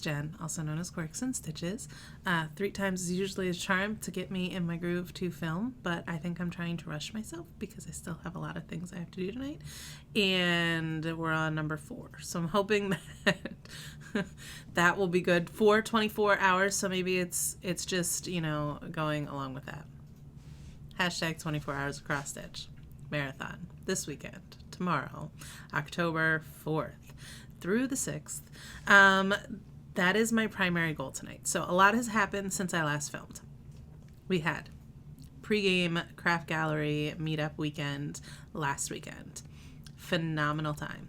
Jen, also known as Quirks and Stitches. 3 times is usually a charm to get me in my groove to film, but I think I'm trying to rush myself because I still have a lot of things I have to do tonight. And we're on number 4. So I'm hoping that that will be good for 24 hours. So maybe it's just, going along with that. Hashtag 24 hours of cross stitch marathon this weekend, tomorrow, October 4th through the 6th. That is my primary goal tonight. So a lot has happened since I last filmed. We had pregame craft gallery meetup weekend last weekend. Phenomenal time.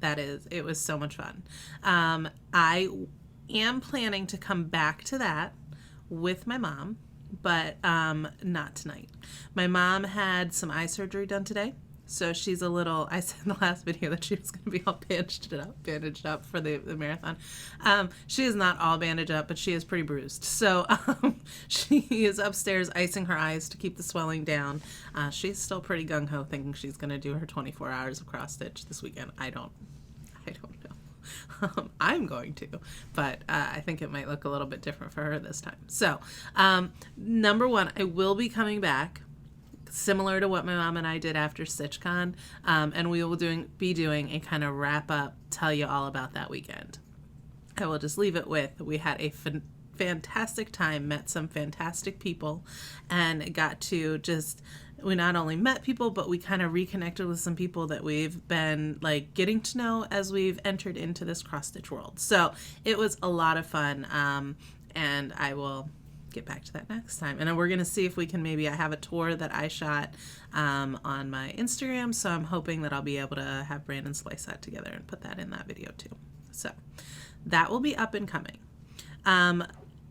It was so much fun. I am planning to come back to that with my mom, but not tonight. My mom had some eye surgery done today. So she's I said in the last video that she was going to be all bandaged up for the marathon. She is not all bandaged up, but she is pretty bruised. So she is upstairs icing her eyes to keep the swelling down. She's still pretty gung-ho thinking she's going to do her 24 hours of cross stitch this weekend. I don't know. I'm going to, but I think it might look a little bit different for her this time. So number 1, I will be coming back, similar to what my mom and I did after StitchCon, and we will be doing a kind of wrap up, tell you all about that weekend. I will just leave it with, we had a fantastic time, met some fantastic people, and got to we not only met people, but we kind of reconnected with some people that we've been getting to know as we've entered into this cross stitch world. So it was a lot of fun, and I will get back to that next time. And then we're going to see if we can I have a tour that I shot on my Instagram, so I'm hoping that I'll be able to have Brandon slice that together and put that in that video too. So that will be up and coming.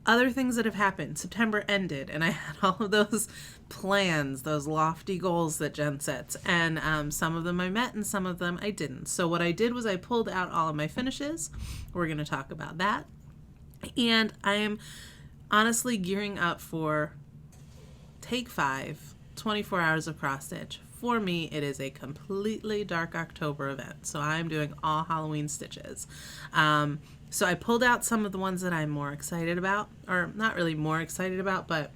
Other things that have happened. September ended, and I had all of those plans, those lofty goals that Jen sets, and some of them I met and some of them I didn't. So what I did was I pulled out all of my finishes. We're going to talk about that. And I am honestly gearing up for take 5, 24 hours of cross stitch. For me, it is a completely dark October event. So I'm doing all Halloween stitches. So I pulled out some of the ones that I'm more excited about, or not really more excited about, but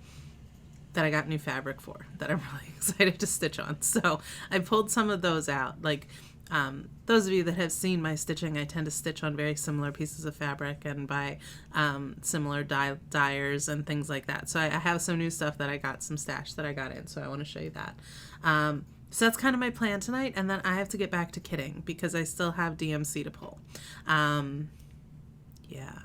that I got new fabric for, that I'm really excited to stitch on. So I pulled some of those out. Those of you that have seen my stitching, I tend to stitch on very similar pieces of fabric and by similar dyers and things like that. So I have some new stuff that I got, some stash that I got in, so I want to show you that. So that's kind of my plan tonight, and then I have to get back to kitting because I still have DMC to pull. Yeah.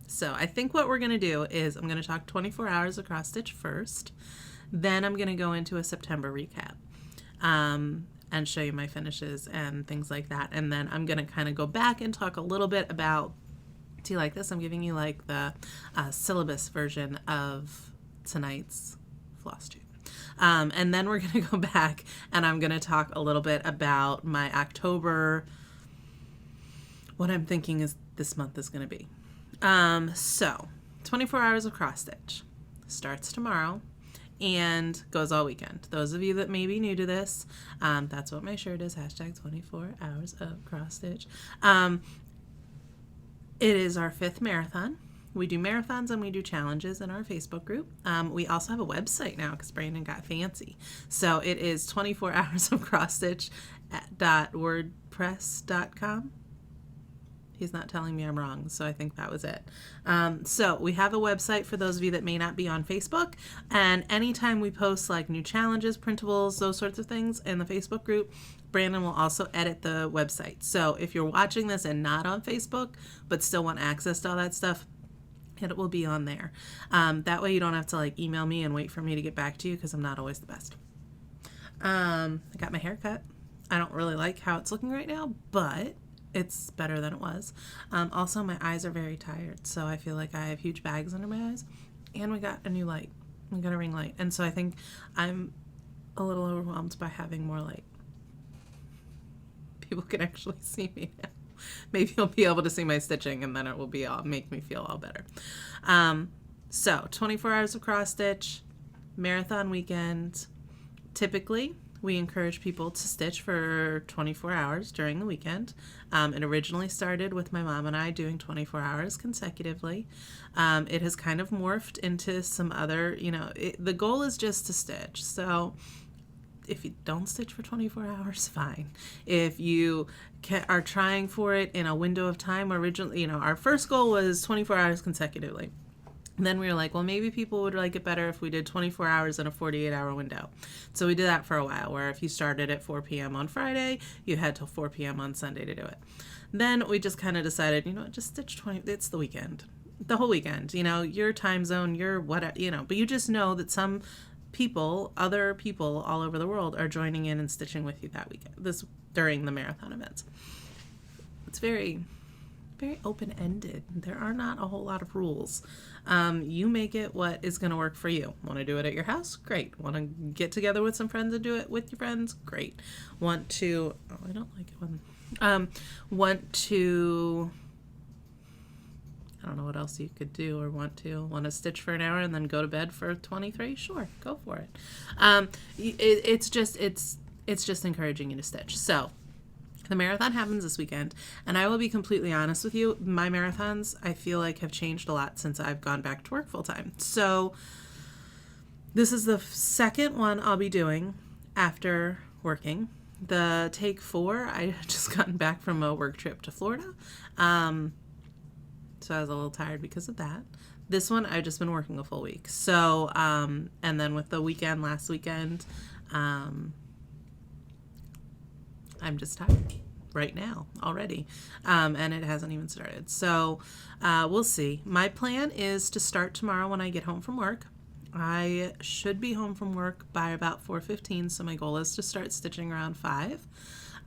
So I think what we're going to do is I'm going to talk 24 hours of cross stitch first, then I'm going to go into a September recap. And show you my finishes and things like that. And then I'm going to kind of go back and talk a little bit about, do you like this? I'm giving you the syllabus version of tonight's floss tube. And then we're going to go back and I'm going to talk a little bit about my October, what I'm thinking is this month is going to be. So 24 hours of cross stitch starts tomorrow and goes all weekend. Those of you that may be new to this, that's what my shirt is, hashtag 24 hours of cross stitch. It is our 5th marathon. We do marathons and we do challenges in our Facebook group. We also have a website now because Brandon got fancy. So it is 24 hours of cross stitch .wordpress.com. He's not telling me I'm wrong, so I think that was it. So we have a website for those of you that may not be on Facebook, and anytime we post new challenges, printables, those sorts of things in the Facebook group, Brandon will also edit the website. So if you're watching this and not on Facebook, but still want access to all that stuff, it will be on there. That way you don't have to email me and wait for me to get back to you because I'm not always the best. I got my hair cut. I don't really like how it's looking right now, but it's better than it was. Also, my eyes are very tired, so I feel like I have huge bags under my eyes. And we got a new light. We got a ring light. And so I think I'm a little overwhelmed by having more light. People can actually see me now. Maybe you'll be able to see my stitching, and then it will make me feel all better. So 24 hours of cross stitch, marathon weekend. Typically, we encourage people to stitch for 24 hours during the weekend. It originally started with my mom and I doing 24 hours consecutively. It has kind of morphed into some other, the goal is just to stitch. So if you don't stitch for 24 hours, fine. If you are trying for it in a window of time, originally, our first goal was 24 hours consecutively. And then we were like, well, maybe people would like it better if we did 24 hours in a 48-hour window. So we did that for a while, where if you started at 4 p.m. on Friday, you had till 4 p.m. on Sunday to do it. Then we just kind of decided, just stitch 20, it's the weekend, the whole weekend, your time zone, your whatever, but you just know that some people, other people all over the world are joining in and stitching with you that weekend, during the marathon events. It's very, very open-ended. There are not a whole lot of rules. You make it what is going to work for you. Want to do it at your house? Great. Want to get together with some friends and do it with your friends? Great. Want to, I don't like it when, I don't know what else you could do, or want to stitch for an hour and then go to bed for 23? Sure, go for it. It's just encouraging you to stitch. So the marathon happens this weekend, and I will be completely honest with you, my marathons, I feel like, have changed a lot since I've gone back to work full time. So this is the second one I'll be doing after working. The Take 4, I had just gotten back from a work trip to Florida. So I was a little tired because of that. This one, I've just been working a full week. So, and then with the weekend, last weekend, I'm just tired right now already. And it hasn't even started. So we'll see. My plan is to start tomorrow when I get home from work. I should be home from work by about 4:15. So my goal is to start stitching around 5.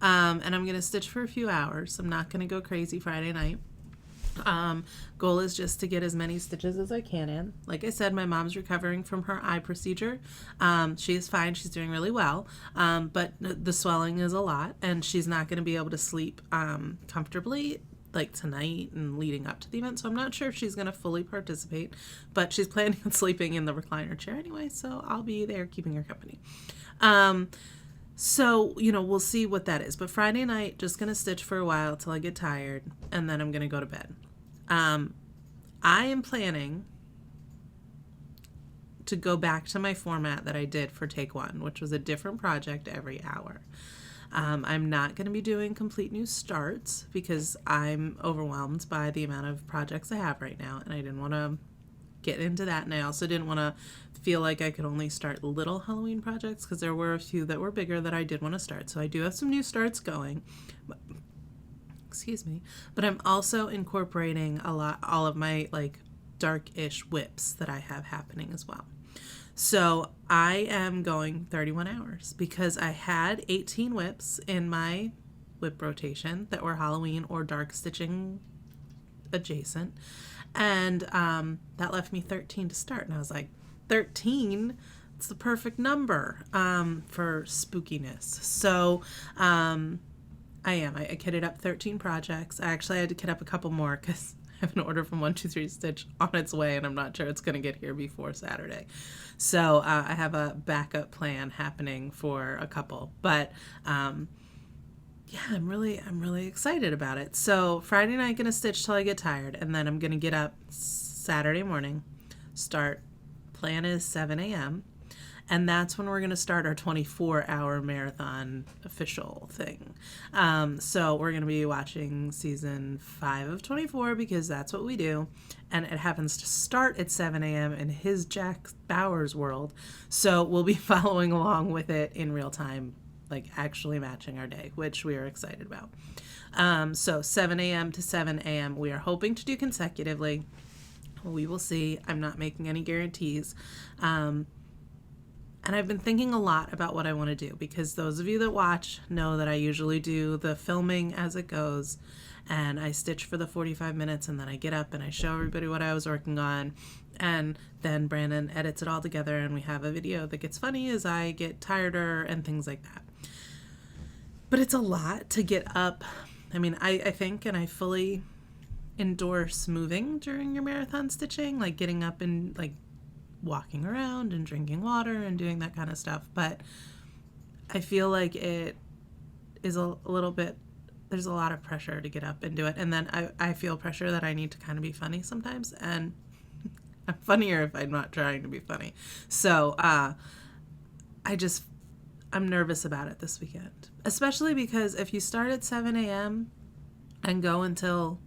And I'm going to stitch for a few hours. I'm not going to go crazy Friday night. Goal is just to get as many stitches as I can in. Like I said, my mom's recovering from her eye procedure. She is fine. She's doing really well. But the swelling is a lot, and she's not going to be able to sleep comfortably like tonight and leading up to the event. So I'm not sure if she's going to fully participate, but she's planning on sleeping in the recliner chair anyway. So I'll be there keeping her company. So, we'll see what that is. But Friday night, just going to stitch for a while till I get tired, and then I'm going to go to bed. I am planning to go back to my format that I did for Take 1, which was a different project every hour. I'm not going to be doing complete new starts because I'm overwhelmed by the amount of projects I have right now, and I didn't want to get into that, and I also didn't want to feel like I could only start little Halloween projects, because there were a few that were bigger that I did want to start. So I do have some new starts going, but I'm also incorporating all of my like dark-ish whips that I have happening as well. So I am going 31 hours because I had 18 whips in my whip rotation that were Halloween or dark stitching adjacent. And that left me 13 to start. And I was like, 13? It's the perfect number for spookiness. So I kitted up 13 projects. I actually had to kit up a couple more because I have an order from 123 Stitch on its way, and I'm not sure it's going to get here before Saturday. So I have a backup plan happening for a couple. But yeah, I'm really excited about it. So Friday night, gonna stitch till I get tired, and then I'm gonna get up Saturday morning, start. Plan is 7 a.m. And that's when we're going to start our 24-hour marathon official thing. So we're going to be watching season 5 of 24 because that's what we do. And it happens to start at 7 a.m. in his Jack Bauer's world. So we'll be following along with it in real time, like actually matching our day, which we are excited about. So 7 a.m. to 7 a.m. we are hoping to do consecutively. We will see. I'm not making any guarantees. And I've been thinking a lot about what I want to do, because those of you that watch know that I usually do the filming as it goes, and I stitch for the 45 minutes, and then I get up and I show everybody what I was working on, and then Brandon edits it all together, and we have a video that gets funny as I get tireder and things like that. But it's a lot to get up. I mean, I think, and I fully endorse moving during your marathon stitching, like getting up and like walking around and drinking water and doing that kind of stuff. But I feel like it is a little bit, there's a lot of pressure to get up and do it. And then I feel pressure that I need to kind of be funny sometimes. And I'm funnier if I'm not trying to be funny. So I'm nervous about it this weekend. Especially because if you start at 7 a.m. and go until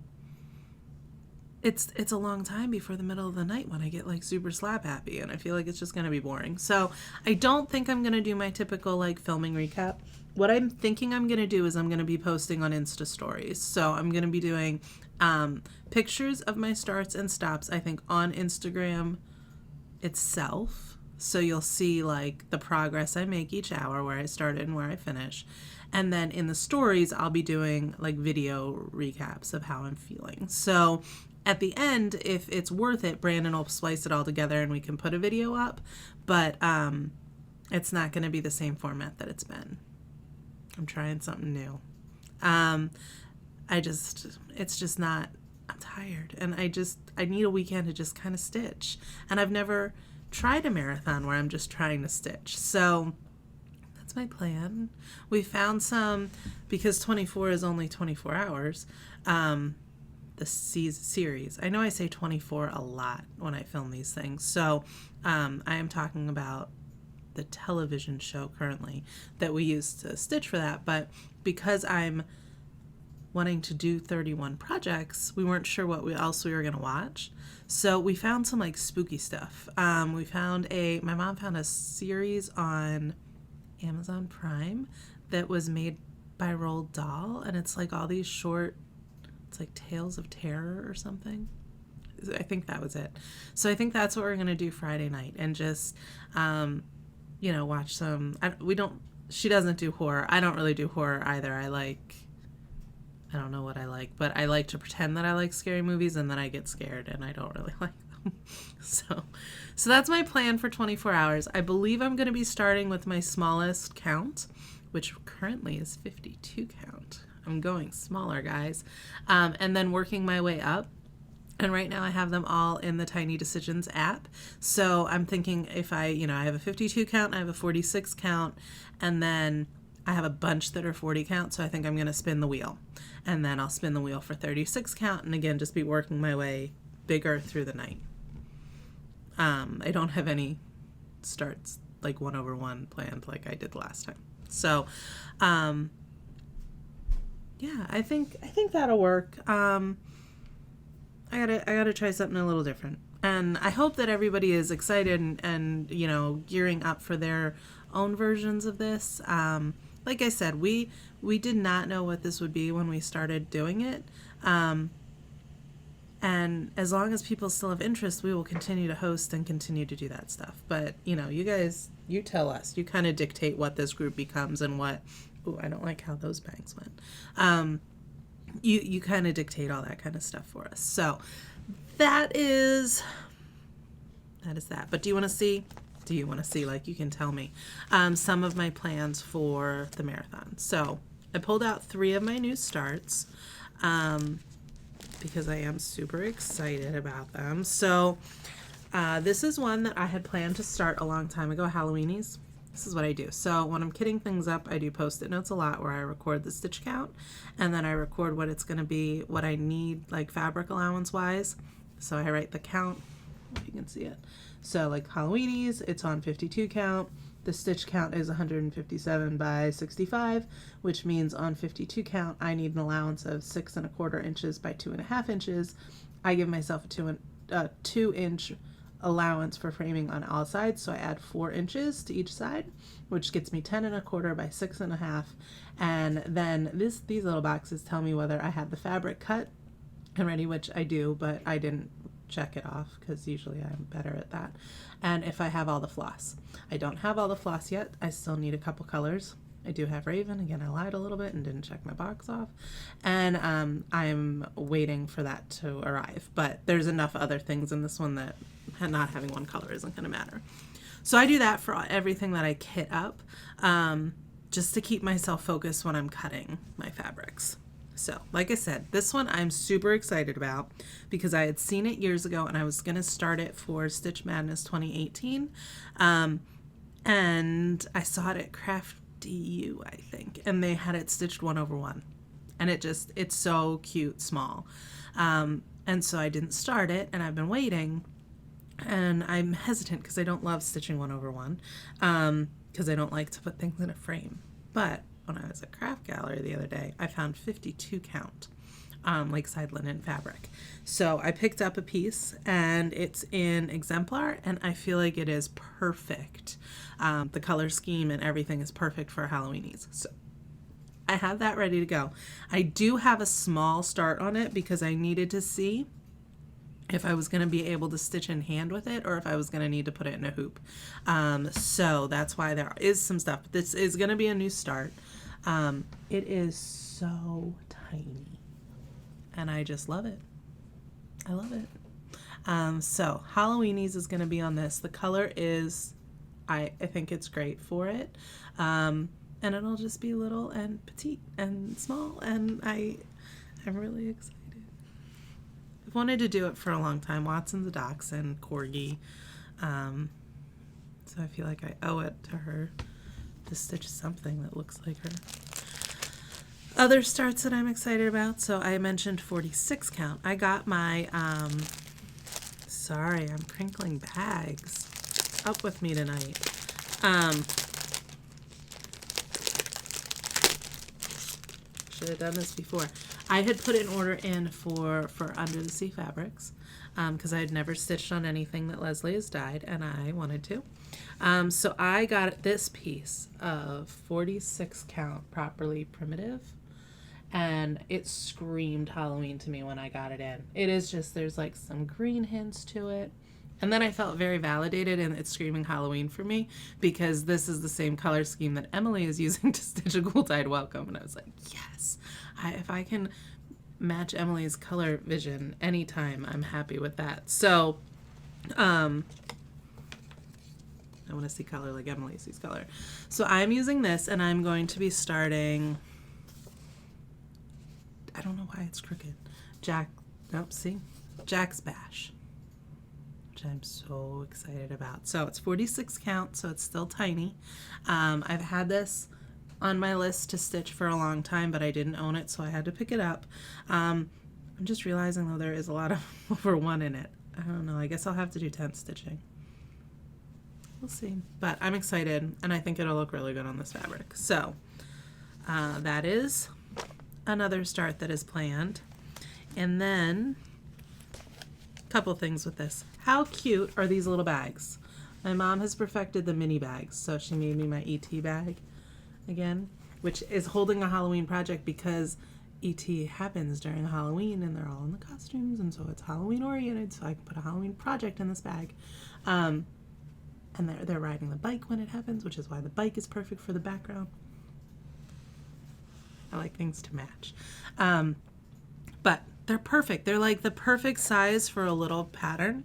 it's a long time before the middle of the night when I get like super slap happy, and I feel like it's just going to be boring. So I don't think I'm going to do my typical like filming recap. What I'm thinking I'm going to do is I'm going to be posting on Insta stories. So I'm going to be doing pictures of my starts and stops, I think, on Instagram itself. So you'll see like the progress I make each hour, where I started and where I finish. And then in the stories, I'll be doing like video recaps of how I'm feeling. So at the end, if it's worth it, Brandon will splice it all together and we can put a video up. But it's not going to be the same format that it's been. I'm trying something new. It's just not, I'm tired. And I need a weekend to just kind of stitch. And I've never tried a marathon where I'm just trying to stitch. So that's my plan. We found some, because 24 is only 24 hours, the series. I know I say 24 a lot when I film these things. So I am talking about the television show currently that we use to stitch for that. But because I'm wanting to do 31 projects, we weren't sure what else we were going to watch. So we found some like spooky stuff. My mom found a series on Amazon Prime that was made by Roald Dahl, and it's like all these short, it's like Tales of Terror or something. I think that was it. So I think that's what we're going to do Friday night, and just, watch some, she doesn't do horror. I don't really do horror either. I don't know what I like, but I like to pretend that I like scary movies, and then I get scared and I don't really like them. So that's my plan for 24 hours. I believe I'm going to be starting with my smallest count, which currently is 52 count. I'm going smaller, guys. And then working my way up. And right now I have them all in the Tiny Decisions app. So I'm thinking if I have a 52 count, I have a 46 count, and then I have a bunch that are 40 count. So I think I'm going to spin the wheel. And then I'll spin the wheel for 36 count, and again, just be working my way bigger through the night. I don't have any starts like 1/1 planned like I did last time. So, yeah, I think that'll work. I gotta try something a little different, and I hope that everybody is excited and gearing up for their own versions of this. Like I said, we did not know what this would be when we started doing it, and as long as people still have interest, we will continue to host and continue to do that stuff. But you guys, you tell us. You kind of dictate what this group becomes and what. Ooh, I don't like how those bangs went. You kind of dictate all that kind of stuff for us. So that is that. But do you want to see, like, you can tell me some of my plans for the marathon. So I pulled out 3 of my new starts because I am super excited about them. So this is one that I had planned to start a long time ago, Halloweenies. This is what I do. So when I'm kitting things up, I do Post-it notes a lot where I record the stitch count, and then I record what it's going to be, what I need, like fabric allowance wise. So I write the count, if you can see it. So like Halloweenies, it's on 52 count. The stitch count is 157 by 65, which means on 52 count, I need an allowance of 6 1/4 inches by 2.5 inches. I give myself a 2-inch allowance for framing on all sides, so I add 4 inches to each side, which gets me 10 1/4 by 6 1/2. And then these little boxes tell me whether I had the fabric cut and ready, which I do, but I didn't check it off because usually I'm better at that. And if I have all the floss. I don't have all the floss yet. I still need a couple colors. I do have Raven. Again, I lied a little bit and didn't check my box off. And I'm waiting for that to arrive. But there's enough other things in this one that not having one color isn't going to matter. So I do that for everything that I kit up, just to keep myself focused when I'm cutting my fabrics. So, like I said, this one I'm super excited about because I had seen it years ago and I was going to start it for Stitch Madness 2018. And I saw it at Craft DU, I think, and they had it stitched 1/1, and it's so cute small. And so I didn't start it, and I've been waiting, and I'm hesitant because I don't love stitching 1/1, because I don't like to put things in a frame. But when I was at Craft Gallery the other day, I found 52 count lakeside linen fabric. So I picked up a piece, and it's in exemplar, and I feel like it is perfect. The color scheme and everything is perfect for Halloweenies. So I have that ready to go. I do have a small start on it because I needed to see if I was going to be able to stitch in hand with it or if I was going to need to put it in a hoop. So that's why there is some stuff. This is going to be a new start. It is so tiny, and I just love it. I love it. So Halloweenies is going to be on this. The color is, I think it's great for it. And it'll just be little and petite and small, and I'm really excited. I've wanted to do it for a long time. Watson's a dachshund, corgi, so I feel like I owe it to her to stitch something that looks like her. Other starts that I'm excited about, so I mentioned 46 count. I got my, sorry, I'm crinkling bags. Up with me tonight. Should have done this before. I had put an order in for Under the Sea Fabrics because I had never stitched on anything that Leslie has dyed, and I wanted to. So I got this piece of 46 count Properly Primitive, and it screamed Halloween to me when I got it in. It is just, there's like some green hints to it. And then I felt very validated in it's screaming Halloween for me because this is the same color scheme that Emily is using to stitch a Ghoul-Dyed Welcome. And I was like, yes, if I can match Emily's color vision anytime, I'm happy with that. So, I want to see color like Emily sees color. So I'm using this, and I'm going to be starting, I don't know why it's crooked. Jack's Bash, which I'm so excited about. So it's 46 count, so it's still tiny. I've had this on my list to stitch for a long time, but I didn't own it, so I had to pick it up. I'm just realizing, though, there is a lot of over 1 in it. I don't know. I guess I'll have to do 10 stitching. We'll see. But I'm excited, and I think it'll look really good on this fabric. So that is another start that is planned. And then a couple things with this. How cute are these little bags? My mom has perfected the mini bags, so she made me my ET bag again, which is holding a Halloween project because ET happens during Halloween and they're all in the costumes, and so it's Halloween oriented, so I can put a Halloween project in this bag. And they're riding the bike when it happens, which is why the bike is perfect for the background. I like things to match. But they're perfect. They're like the perfect size for a little pattern.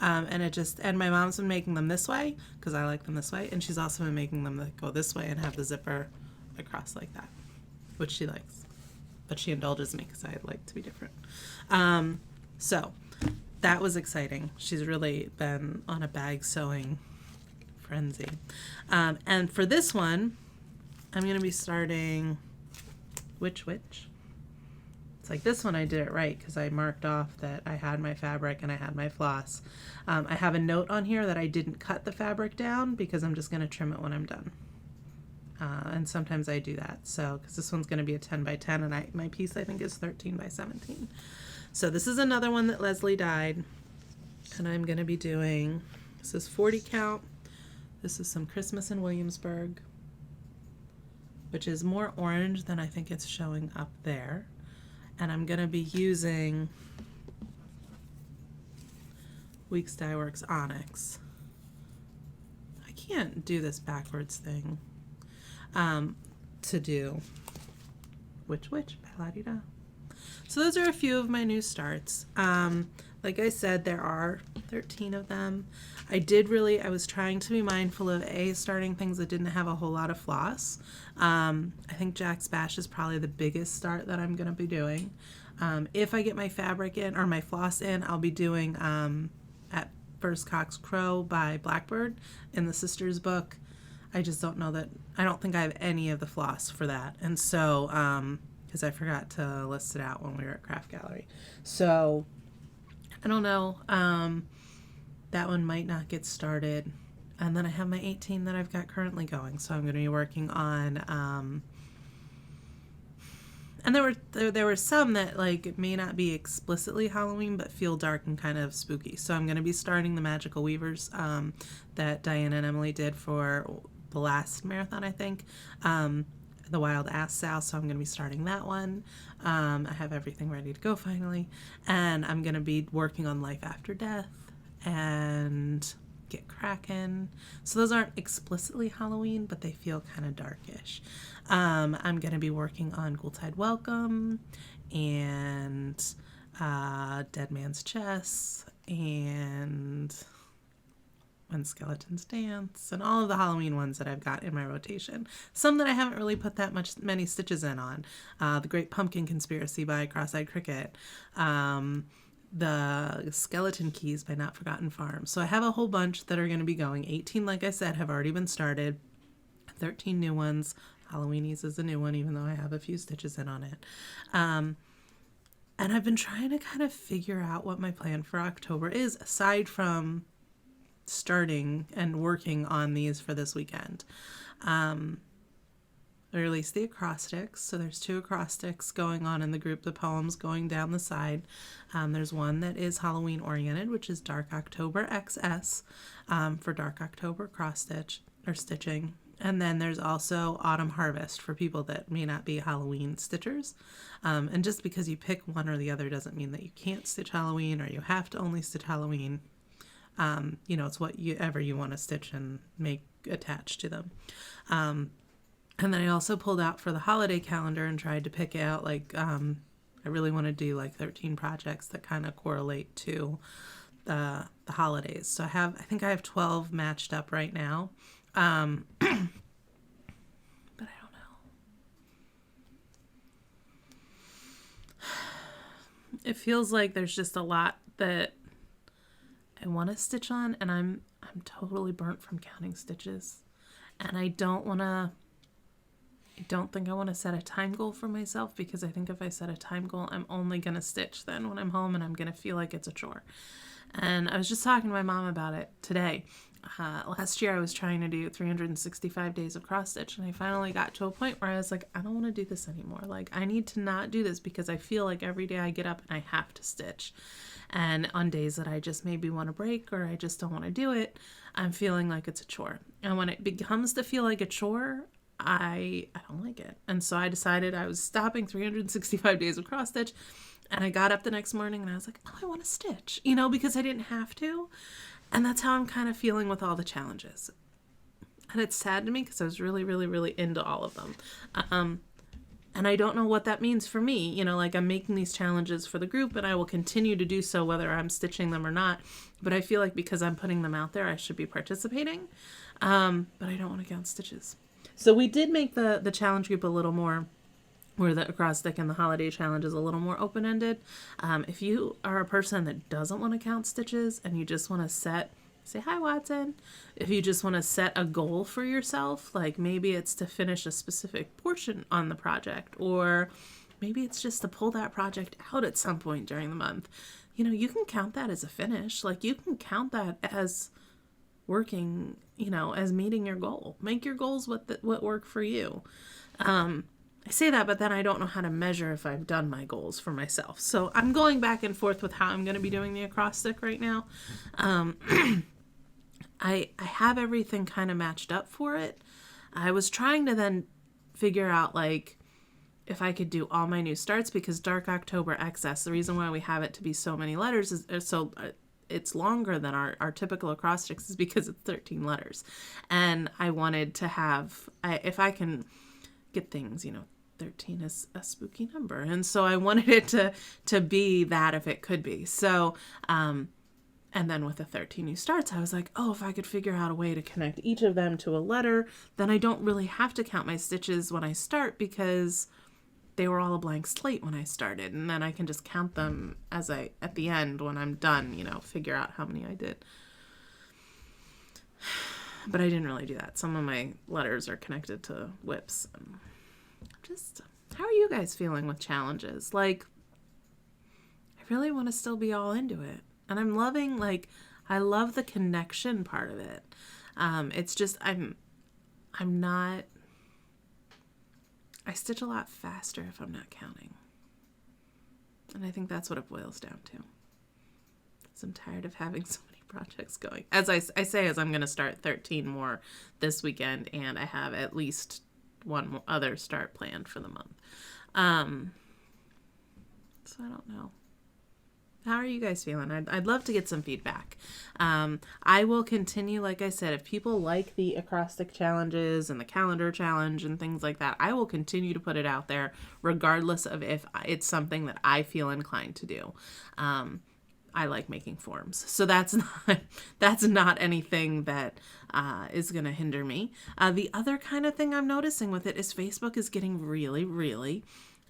And my mom's been making them this way because I like them this way, and she's also been making them that go this way and have the zipper across like that, which she likes. But she indulges me because I like to be different. So that was exciting. She's really been on a bag sewing frenzy. And for this one, I'm going to be starting which? It's like this one I did it right because I marked off that I had my fabric and I had my floss. I have a note on here that I didn't cut the fabric down because I'm just going to trim it when I'm done. And sometimes I do that. So, because this one's going to be a 10 by 10 and my piece I think is 13 by 17. So this is another one that Leslie dyed, and I'm going to be doing, this is 40 count. This is some Christmas in Williamsburg, which is more orange than I think it's showing up there. And I'm going to be using Weeks Dye Works Onyx. I can't do this backwards thing to do which la-di-da. So those are a few of my new starts. Like I said, there are 13 of them. I was trying to be mindful of starting things that didn't have a whole lot of floss. I think Jack's Bash is probably the biggest start that I'm going to be doing. If I get my fabric in or my floss in, I'll be doing At First Cock's Crow by Blackbird in the Sisters book. I just don't know that, I don't think I have any of the floss for that. And so, because I forgot to list it out when we were at Craft Gallery. So, I don't know. That one might not get started. And then I have my 18 that I've got currently going. So I'm going to be working on, and there were some that like may not be explicitly Halloween, but feel dark and kind of spooky. So I'm going to be starting the Magical Weavers that Diana and Emily did for the last marathon, I think. The Wild Ass Sow. So I'm going to be starting that one. I have everything ready to go finally, and I'm going to be working on Life After Death and Get Kraken. So those aren't explicitly Halloween, but they feel kind of darkish. I'm going to be working on Ghoultide Welcome and Dead Man's Chess and When Skeletons Dance and all of the Halloween ones that I've got in my rotation. Some that I haven't really put that many stitches in on. The Great Pumpkin Conspiracy by Cross-Eyed Cricket. The Skeleton Keys by Not Forgotten Farms. So I have a whole bunch that are going to be going. 18, like I said, have already been started. 13 new ones. Halloweenies is a new one, even though I have a few stitches in on it. And I've been trying to kind of figure out what my plan for October is, aside from starting and working on these for this weekend. I released the acrostics, so there's 2 acrostics going on in the group, the poems going down the side. There's one that is Halloween oriented, which is Dark October XS for Dark October cross stitch or stitching. And then there's also Autumn Harvest for people that may not be Halloween stitchers. And just because you pick one or the other doesn't mean that you can't stitch Halloween or you have to only stitch Halloween. It's whatever you want to stitch and make attached to them. And then I also pulled out for the holiday calendar and tried to pick out I really want to do like 13 projects that kind of correlate to the holidays. So I think I have 12 matched up right now. But I don't know. It feels like there's just a lot that I want to stitch on, and I'm totally burnt from counting stitches. And I don't think I want to set a time goal for myself, because I think if I set a time goal, I'm only going to stitch then when I'm home, and I'm going to feel like it's a chore. And I was just talking to my mom about it today. Last year I was trying to do 365 days of cross stitch, and I finally got to a point where I was like, I don't want to do this anymore. Like, I need to not do this, because I feel like every day I get up and I have to stitch. And on days that I just maybe want to break or I just don't want to do it, I'm feeling like it's a chore. And when it becomes to feel like a chore, I don't like it. And so I decided I was stopping 365 days of cross stitch. And I got up the next morning and I was like, oh, I want to stitch, because I didn't have to. And that's how I'm kind of feeling with all the challenges. And it's sad to me, because I was really, really, really into all of them. And I don't know what that means for me. I'm making these challenges for the group, and I will continue to do so whether I'm stitching them or not. But I feel like because I'm putting them out there, I should be participating. But I don't want to count stitches. So we did make the challenge group a little more, where the acrostic and the holiday challenge is a little more open-ended. If you are a person that doesn't want to count stitches and you just want to say hi, Watson. If you just want to set a goal for yourself, like maybe it's to finish a specific portion on the project, or maybe it's just to pull that project out at some point during the month. You can count that as a finish. Like, you can count that as working, as meeting your goal. Make your goals what work for you. I say that, but then I don't know how to measure if I've done my goals for myself. So I'm going back and forth with how I'm going to be doing the acrostic right now. I have everything kind of matched up for it. I was trying to then figure out, if I could do all my new starts, because Dark October XS, the reason why we have it to be so many letters is it's longer than our typical acrostics, is because it's 13 letters. And I wanted to have, if I can get things, 13 is a spooky number. And so I wanted it to be that if it could be. So, and then with the 13 new starts, I was like, oh, if I could figure out a way to connect each of them to a letter, then I don't really have to count my stitches when I start, because they were all a blank slate when I started. And then I can just count them at the end when I'm done, figure out how many I did. But I didn't really do that. Some of my letters are connected to whips. And just, how are you guys feeling with challenges? Like, I really want to still be all into it. And I'm loving, like, I love the connection part of it. It's just, I'm not, I stitch a lot faster if I'm not counting. And I think that's what it boils down to. So I'm tired of having so many projects going. As I say, as I'm going to start 13 more this weekend, and I have at least one more other start planned for the month. So I don't know. How are you guys feeling? I'd love to get some feedback. I will continue, like I said, if people like the acrostic challenges and the calendar challenge and things like that, I will continue to put it out there regardless of if it's something that I feel inclined to do. I like making forms. So that's not anything that is going to hinder me. The other kind of thing I'm noticing with it is Facebook is getting really, really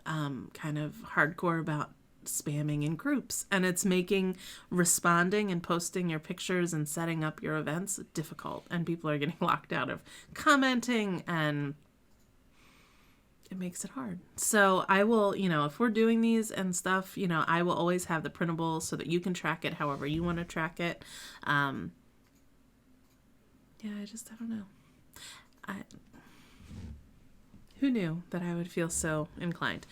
kind of hardcore about spamming in groups, and it's making responding and posting your pictures and setting up your events difficult, and people are getting locked out of commenting, and it makes it hard. So I will, if we're doing these and stuff, I will always have the printable so that you can track it however you want to track it. I don't know. Who knew that I would feel so inclined?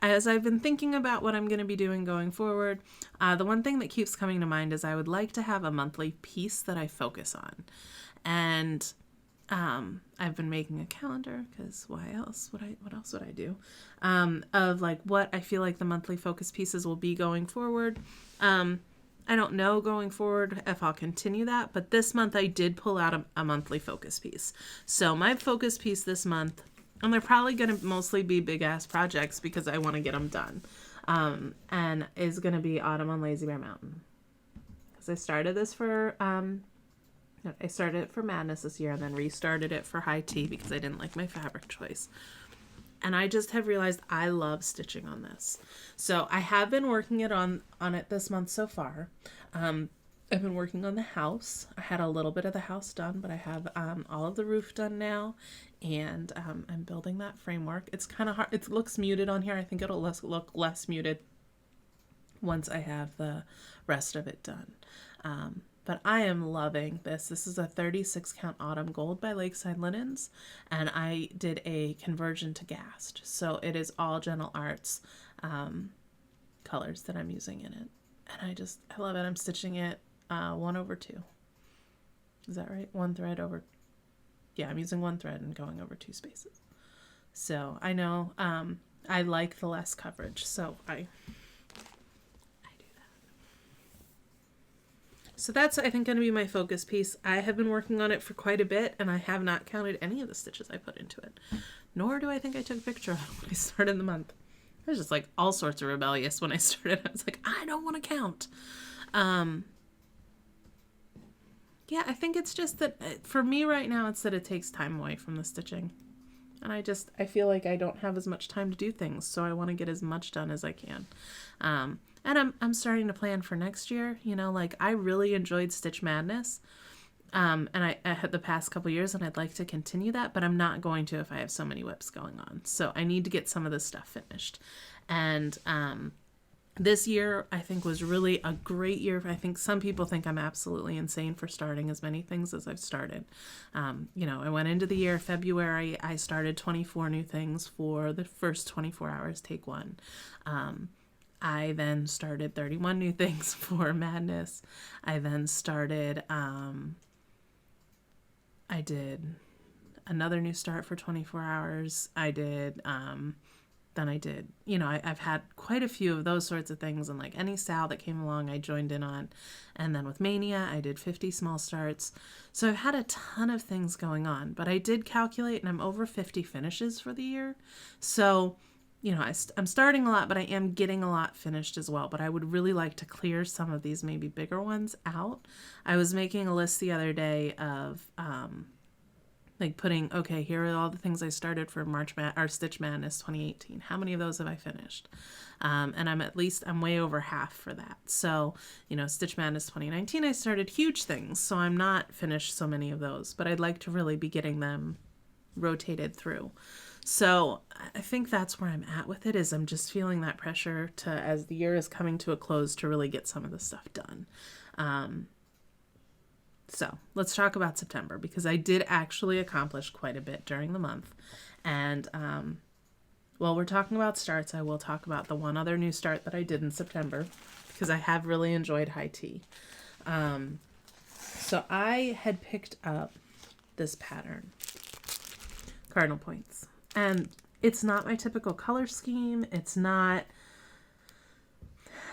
As I've been thinking about what I'm going to be doing going forward, the one thing that keeps coming to mind is I would like to have a monthly piece that I focus on. And I've been making a calendar because what else would I do? Of like what I feel like the monthly focus pieces will be going forward. I don't know going forward if I'll continue that, but this month I did pull out a monthly focus piece. So my focus piece this month, and they're probably going to mostly be big ass projects because I want to get them done, and is going to be Autumn on Lazy Bear Mountain. Because I started this I started it for Madness this year and then restarted it for High Tea because I didn't like my fabric choice. And I just have realized I love stitching on this. So I have been working on it this month so far. I've been working on the house. I had a little bit of the house done, but I have all of the roof done now. And I'm building that framework. It's kind of hard. It looks muted on here. I think it'll look less muted once I have the rest of it done. But I am loving this. This is a 36 count Autumn Gold by Lakeside Linens, and I did a conversion to Gast. So it is all Gentle Arts colors that I'm using in it. And I love it. I'm stitching it 1/2. Is that right? One thread over. Yeah, I'm using one thread and going over 2 spaces. So I know I like the less coverage. So I So that's, I think, going to be my focus piece. I have been working on it for quite a bit, and I have not counted any of the stitches I put into it. Nor do I think I took a picture of it when I started the month. I was just like all sorts of rebellious when I started. I was like, I don't want to count. Yeah, I think it's just that for me right now, it's that it takes time away from the stitching. And I feel like I don't have as much time to do things, so I want to get as much done as I can. And I'm starting to plan for next year. Like I really enjoyed Stitch Madness. And I had the past couple years, and I'd like to continue that, but I'm not going to if I have so many whips going on. So I need to get some of this stuff finished. And this year, I think, was really a great year. I think some people think I'm absolutely insane for starting as many things as I've started. I went into the year, February, I started 24 new things for the first 24 hours, take one. I then started 31 new things for Madness. I then started, I did another new start for 24 hours. I've had quite a few of those sorts of things, and like any Sal that came along, I joined in on. And then with Mania, I did 50 small starts. So I've had a ton of things going on, but I did calculate, and I'm over 50 finishes for the year. So, I'm starting a lot, but I am getting a lot finished as well. But I would really like to clear some of these maybe bigger ones out. I was making a list the other day of Like putting, okay, here are all the things I started for Stitch Madness 2018. How many of those have I finished? And I'm way over half for that. So, Stitch Madness 2019, I started huge things. So I'm not finished so many of those, but I'd like to really be getting them rotated through. So I think that's where I'm at with it, is I'm just feeling that pressure to, as the year is coming to a close, to really get some of the stuff done. So let's talk about September, because I did actually accomplish quite a bit during the month. And while we're talking about starts, I will talk about the one other new start that I did in September, because I have really enjoyed high tea. So I had picked up this pattern, Cardinal Points. And it's not my typical color scheme.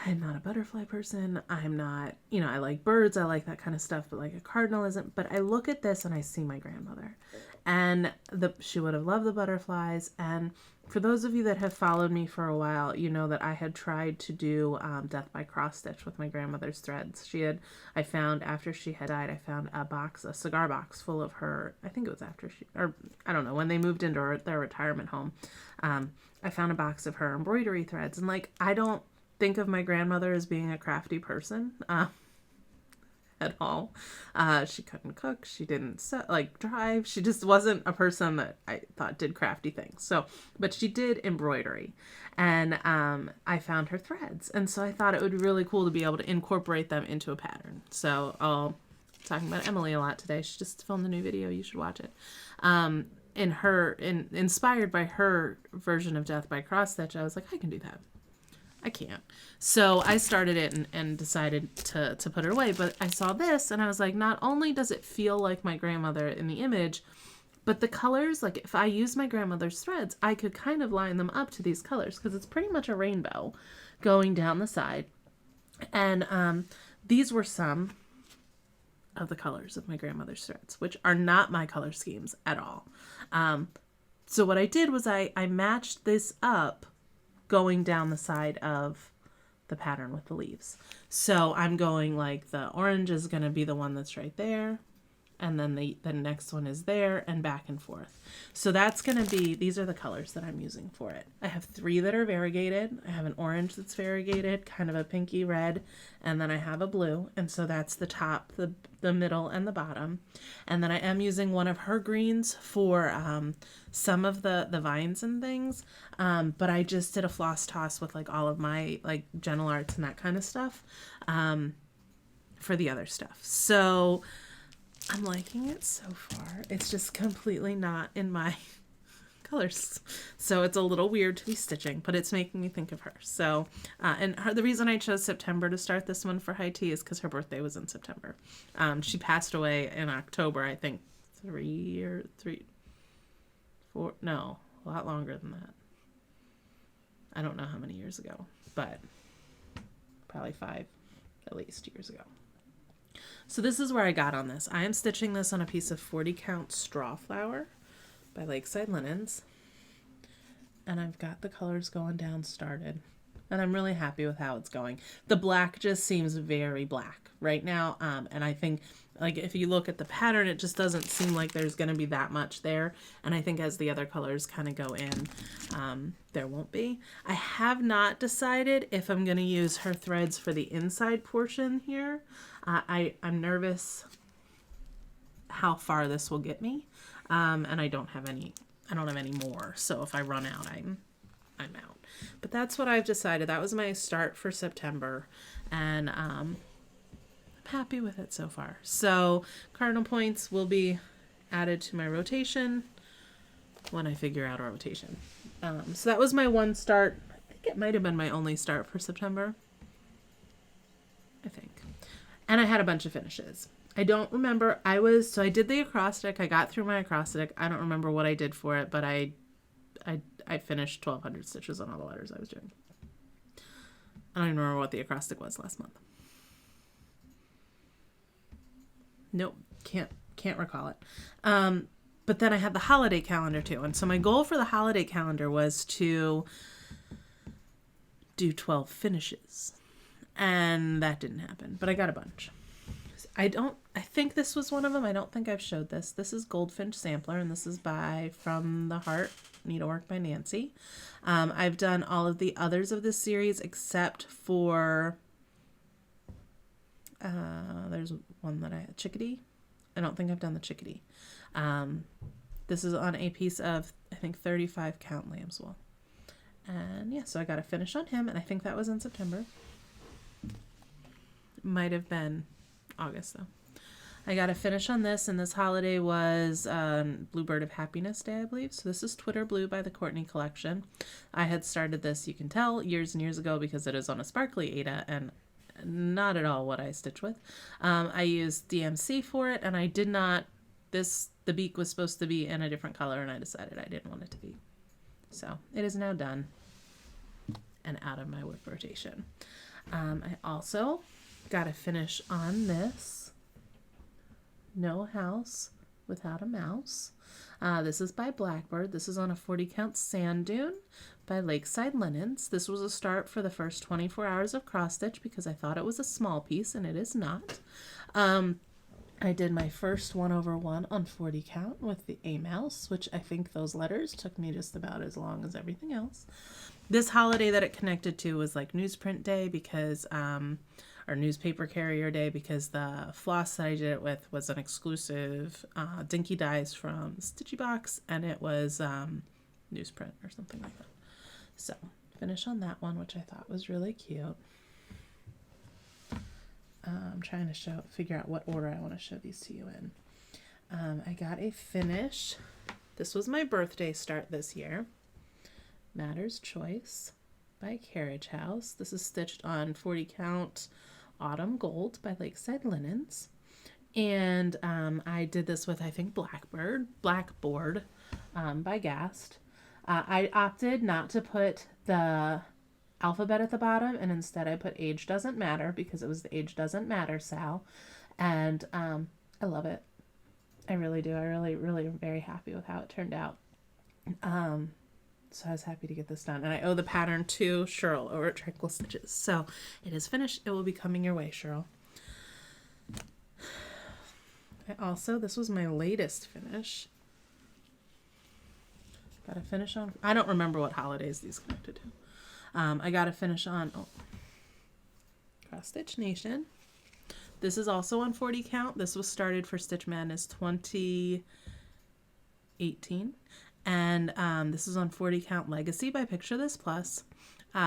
I'm not a butterfly person. I'm not, I like birds. I like that kind of stuff, but like a cardinal isn't. But I look at this and I see my grandmother, and she would have loved the butterflies. And for those of you that have followed me for a while, you know that I had tried to do Death by Cross Stitch with my grandmother's threads. I found after she had died, I found a cigar box full of her. I think it was after I don't know, when they moved into their retirement home. I found a box of her embroidery threads, and like, I don't think of my grandmother as being a crafty person at all. She couldn't cook. She didn't drive. She just wasn't a person that I thought did crafty things. But she did embroidery, and I found her threads, and so I thought it would be really cool to be able to incorporate them into a pattern. So talking about Emily a lot today. She just filmed a new video. You should watch it. Inspired by her version of Death by Cross Stitch, I was like, I can do that. I can't. So I started it and decided to put it away. But I saw this and I was like, not only does it feel like my grandmother in the image, but the colors, like if I use my grandmother's threads, I could kind of line them up to these colors, because it's pretty much a rainbow going down the side. And these were some of the colors of my grandmother's threads, which are not my color schemes at all. So what I did was I matched this up going down the side of the pattern with the leaves. So I'm going like, the orange is going to be the one that's right there, and then the next one is there, and back and forth. So that's going to be, these are the colors that I'm using for it. I have 3 that are variegated. I have an orange that's variegated, kind of a pinky red, and then I have a blue, and so that's the top, the middle, and the bottom. And then I am using one of her greens for some of the vines and things, but I just did a floss toss with like all of my like Gentle Arts and that kind of stuff for the other stuff. So I'm liking it so far. It's just completely not in my colors. So it's a little weird to be stitching, but it's making me think of her. So, the reason I chose September to start this one for high tea is because her birthday was in September. She passed away in October, I think a lot longer than that. I don't know how many years ago, but probably 5 at least years ago. So this is where I got on this. I am stitching this on a piece of 40 count straw flower by Lakeside Linens. And I've got the colors going down started. And I'm really happy with how it's going. The black just seems very black right now. And I think, like, if you look at the pattern, it just doesn't seem like there's going to be that much there. And I think as the other colors kind of go in, there won't be. I have not decided if I'm going to use her threads for the inside portion here. I'm nervous how far this will get me. And I don't have any more. So if I run out, I'm out. But that's what I've decided. That was my start for September, and I'm happy with it so far. So Cardinal Points will be added to my rotation when I figure out a rotation. So that was my one start. I think it might have been my only start for September. I think. And I had a bunch of finishes. I don't remember. I did the acrostic. I got through my acrostic. I don't remember what I did for it, but I finished 1,200 stitches on all the letters I was doing. I don't even remember what the acrostic was last month. Nope, can't recall it. But then I had the holiday calendar too. And so my goal for the holiday calendar was to do 12 finishes. And that didn't happen, but I got a bunch. I think this was one of them. I don't think I've showed this. This is Goldfinch Sampler, and this is by From the Heart Needlework by Nancy. I've done all of the others of this series except for there's one that Chickadee. I don't think I've done the Chickadee. This is on a piece of, I think, 35 count lamb's wool. And yeah, so I got a finish on him, and I think that was in September. Might have been August, though. I got a finish on this, and this holiday was Bluebird of Happiness Day, I believe. So this is Twitter Blue by the Courtney Collection. I had started this, you can tell, years and years ago because it is on a sparkly Aida, and not at all what I stitch with. I used DMC for it, and I did not, the beak was supposed to be in a different color, and I decided I didn't want it to be. So it is now done and out of my work rotation. I also got a finish on this No House Without a Mouse. This is by Blackbird. This is on a 40 count sand dune by Lakeside Linens. This was a start for the first 24 hours of cross stitch because I thought it was a small piece, and it is not. I did my first 1/1 on 40 count with the A Mouse, which I think those letters took me just about as long as everything else. This holiday that it connected to was like newsprint day because, or newspaper carrier day, because the floss that I did it with was an exclusive Dinky Dyes from Stitchy Box, and it was newsprint or something like that. So finish on that one, which I thought was really cute. I'm trying to figure out what order I want to show these to you in. I got a finish. This was my birthday start this year. Matter's Choice by Carriage House. This is stitched on 40 count Autumn Gold by Lakeside Linens. And I did this with, I think, Blackboard by Gast. I opted not to put the alphabet at the bottom, and instead I put Age Doesn't Matter because it was the Age Doesn't Matter Sal. And I love it. I really do. I really am very happy with how it turned out. So I was happy to get this done. And I owe the pattern to Cheryl over at Tranquil Stitches. So it is finished. It will be coming your way, Cheryl. This was my latest finish. Got a finish on, I don't remember what holidays these connected to. I got a finish on Cross Stitch Nation. This is also on 40 count. This was started for Stitch Madness 2018. And this is on 40 count Legacy by Picture This Plus.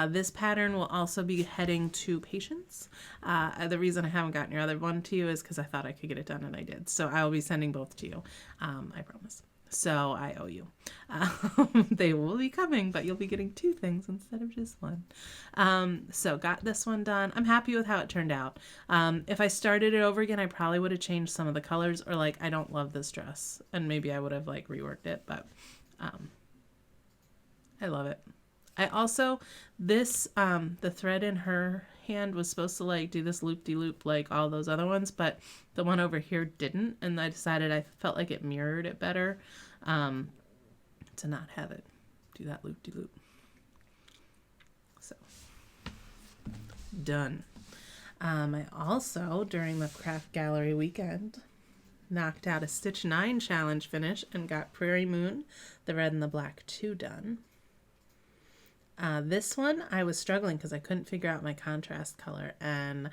This pattern will also be heading to Patience. The reason I haven't gotten your other one to you is because I thought I could get it done, and I did. So I will be sending both to you. I promise. So I owe you. They will be coming, but you'll be getting 2 things instead of just 1. So got this one done. I'm happy with how it turned out. If I started it over again, I probably would have changed some of the colors, or like, I don't love this dress, and maybe I would have like reworked it, but I love it. I also, the thread in her hand was supposed to like do this loop-de-loop like all those other ones, but the one over here didn't, and I decided I felt like it mirrored it better to not have it do that loop-de-loop. So, done. I also, during the craft gallery weekend, knocked out a Stitch 9 challenge finish and got Prairie Moon, the red and the black 2 done. This one, I was struggling because I couldn't figure out my contrast color, and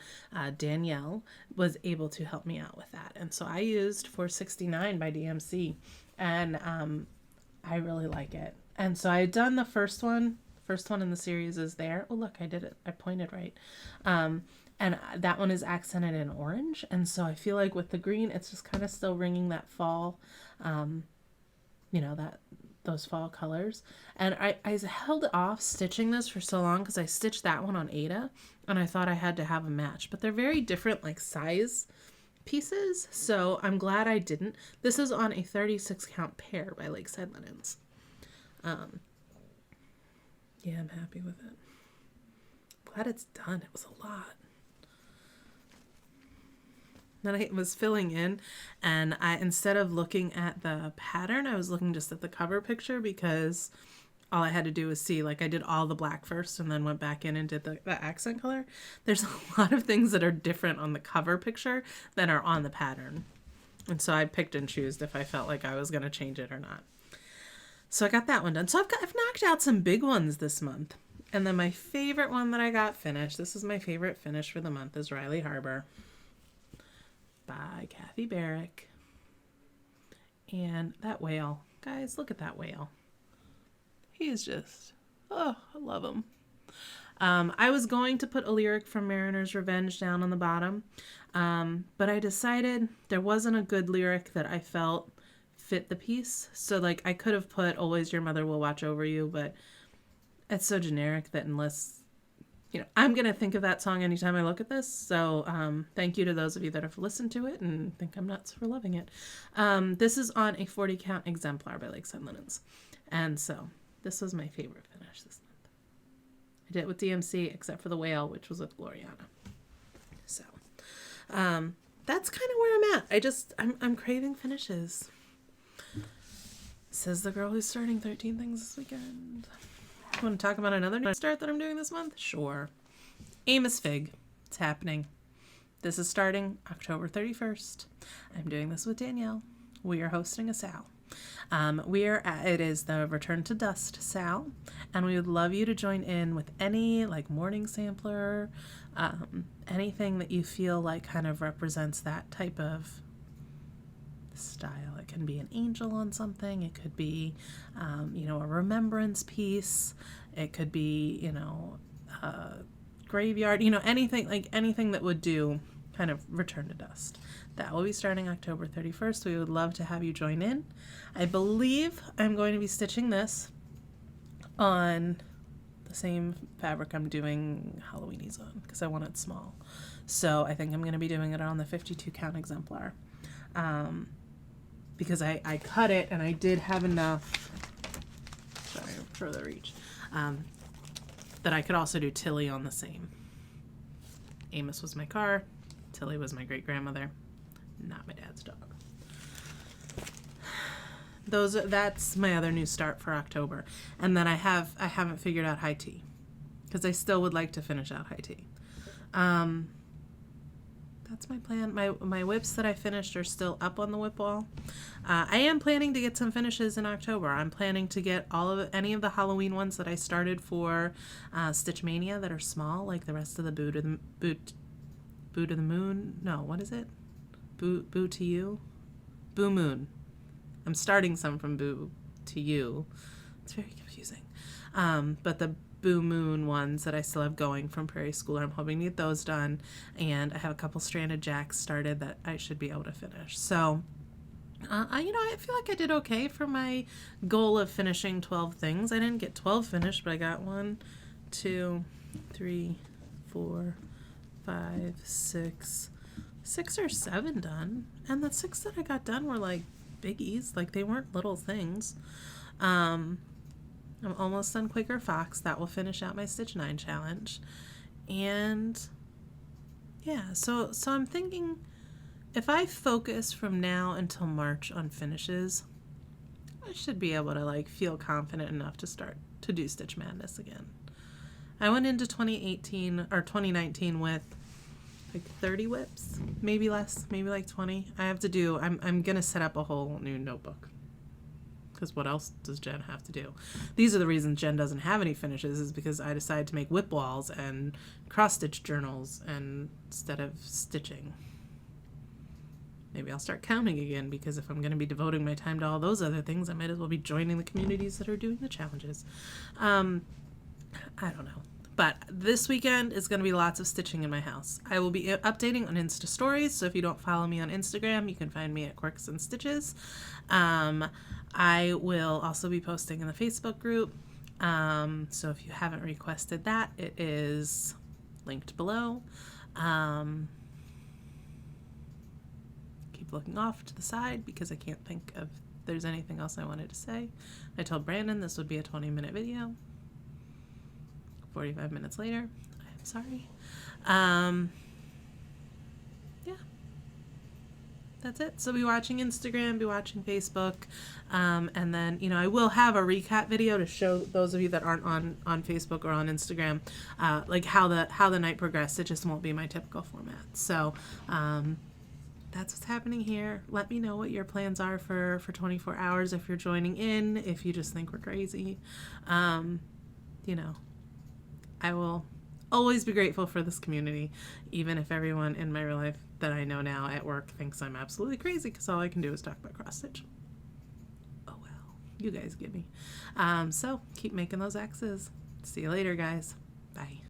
Danielle was able to help me out with that. And so I used 469 by DMC, and I really like it. And so I had done the first one in the series is there. Oh, look, I did it. I pointed right. And that one is accented in orange. And so I feel like with the green, it's just kind of still ringing that fall, those fall colors. And I held off stitching this for so long because I stitched that one on Aida, and I thought I had to have a match. But they're very different, like, size pieces, so I'm glad I didn't. This is on a 36 count pear by Lakeside Linens. Yeah, I'm happy with it. Glad it's done. It was a lot. Then I was filling in, and instead of looking at the pattern, I was looking just at the cover picture because all I had to do was see, like, I did all the black first and then went back in and did the accent color. There's a lot of things that are different on the cover picture than are on the pattern. And so I picked and chose if I felt like I was going to change it or not. So I got that one done. So I've knocked out some big ones this month. And then my favorite one that I got finished, this is my favorite finish for the month, is Riley Harbor by Kathy Barrick. And that whale. Guys, look at that whale. He is just, oh, I love him. I was going to put a lyric from Mariner's Revenge down on the bottom, but I decided there wasn't a good lyric that I felt fit the piece. So, like, I could have put Always Your Mother Will Watch Over You, but it's so generic that unless, I'm going to think of that song anytime I look at this. So thank you to those of you that have listened to it and think I'm nuts for loving it. This is on a 40 count exemplar by Lakeside Linens. And so this was my favorite finish this month. I did it with DMC except for the whale, which was with Gloriana. So that's kind of where I'm at. I'm craving finishes. Says the girl who's starting 13 things this weekend. Want to talk about another new start that I'm doing this month? Sure. Amos Fig. It's happening. This is starting October 31st. I'm doing this with Danielle. We are hosting a SAL. It is the Return to Dust SAL, and we would love you to join in with any like morning sampler, anything that you feel like kind of represents that type of style. It can be an angel on something. It could be, a remembrance piece. It could be, a graveyard, anything that would do kind of Return to Dust. That will be starting October 31st. We would love to have you join in. I believe I'm going to be stitching this on the same fabric I'm doing Halloweenies on because I want it small. So I think I'm going to be doing it on the 52 count exemplar. Because I cut it and I did have enough, sorry, for the reach, that I could also do Tilly on the same. Amos was my car, Tilly was my great-grandmother, not my dad's dog. That's my other new start for October. And then I haven't figured out high tea because I still would like to finish out high tea. That's my plan. My whips that I finished are still up on the whip wall. I am planning to get some finishes in October. I'm planning to get any of the Halloween ones that I started for Stitch Mania that are small, like the rest of the Boo to the Moon. No, what is it? Boo to You? Boo Moon. I'm starting some from Boo to You. It's very confusing. But the Boo Moon ones that I still have going from Prairie School, I'm hoping to get those done. And I have a couple Stranded Jacks started that I should be able to finish. So, I feel like I did okay for my goal of finishing 12 things. I didn't get 12 finished, but I got 1, 2, 3, 4, 5, 6 or 7 done. And the 6 that I got done were like biggies, like they weren't little things. I'm almost done Quaker Fox. That will finish out my Stitch 9 challenge. And yeah, so I'm thinking if I focus from now until March on finishes, I should be able to feel confident enough to start to do Stitch Madness again. I went into 2019 with 30 whips, maybe less, maybe 20. I'm going to set up a whole new notebook. Because what else does Jen have to do? These are the reasons Jen doesn't have any finishes, is because I decided to make whip walls and cross-stitch journals instead of stitching. Maybe I'll start counting again, because if I'm going to be devoting my time to all those other things, I might as well be joining the communities that are doing the challenges. I don't know. But this weekend is going to be lots of stitching in my house. I will be updating on Insta Stories, so if you don't follow me on Instagram, you can find me at Quirks and Stitches. I will also be posting in the Facebook group, so if you haven't requested that, it is linked below. Keep looking off to the side because I can't think if there's anything else I wanted to say. I told Brandon this would be a 20-minute video. 45 minutes later, I'm sorry. Yeah, that's it. So be watching Instagram, be watching Facebook, and then I will have a recap video to show those of you that aren't on Facebook or on Instagram, like how the night progressed. It just won't be my typical format. So that's what's happening here. Let me know what your plans are for 24 hours if you're joining in. If you just think we're crazy, I will always be grateful for this community, even if everyone in my real life that I know now at work thinks I'm absolutely crazy because all I can do is talk about cross stitch. Oh well, you guys get me. So keep making those X's. See you later, guys. Bye.